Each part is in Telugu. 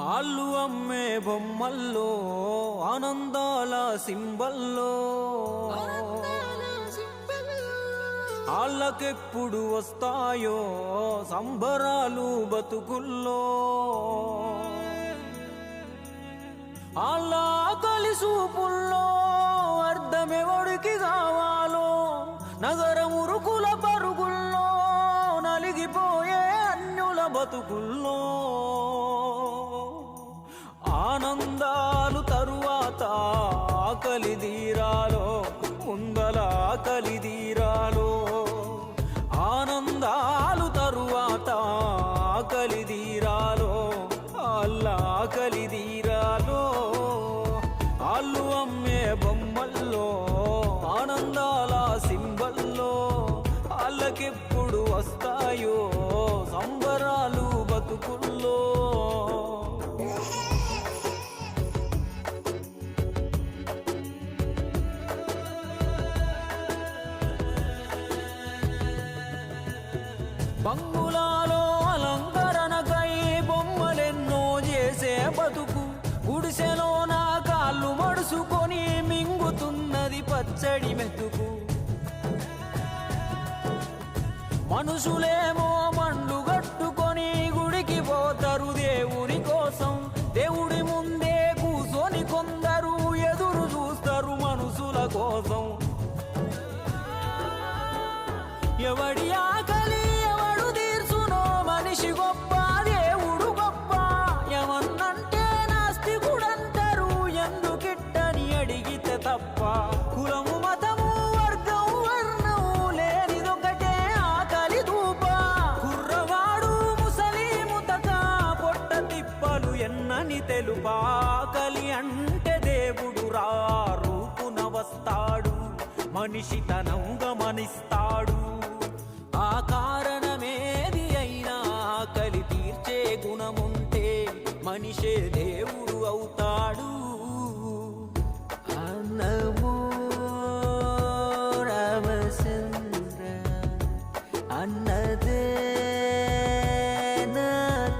ఆళ్ళు అమ్మే బొమ్మల్లో ఆనందాల సింబల్లో ఆళ్ళకెప్పుడు వస్తాయో సంబరాలు బతుకుల్లో ఆళ్ళ ఆకలి సూపుల్లో అర్థమెవడికి కావాలో నగరమురుకుల పరుగుల్లో నలిగిపోయే అన్యుల బతుకుల్లో ఆనందాలు తరువాత ఆకలి తీరాలో ముందల ఆకలి తీరాలో ఆనందాలు తరువాత ఆకలి తీరాలో అల్లా ఆకలి తీరాలో ఆళ్ళు అమ్మే బొమ్మల్లో ఆనందాల సింబల్లో వాళ్ళకెప్పుడు వస్తాయో సంబరాలు బతుకుల్లో బంగులాలో అలంకరణకై బొమ్మలెన్నో చేసే బతుకు గుడిసెలో నా కాళ్ళు మడుసుకొని మింగుతున్నది పచ్చడి మెతుకు మనుషులేమో మండు గట్టుకొని గుడికి పోతారు దేవుని కోసం దేవుడి ముందే కూసోని కొందరు ఎదురు చూస్తారు మనుషుల కోసం ఎవడి ఆకలి ఎవడు తీర్చునో మనిషి గొప్ప దేవుడు గొప్ప ఏమన్నంటే నాస్తికుడంటారు ఎందుకిట్టని అడిగితే తప్ప కులము మతము వర్గం వర్ణం లేనిదొకటే ఆకలి ధూప కుర్రవాడు ముసలి ముతక పొట్ట తిప్పలు ఎన్నని తెలుపా ఆకలి అంటే దేవుడు రా రూపున వస్తాడు మనిషి తనం గమనిస్తాడు ఆ కారణమేది అయినా ఆకలి తీర్చే గుణముంటే మనిషే దేవుడు అవుతాడు అన్నమో రామచంద్ర అన్నదే నా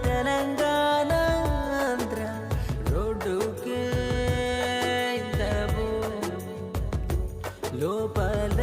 తెలంగాణ ఆంధ్ర రోడ్డుకే ఇంత లోపల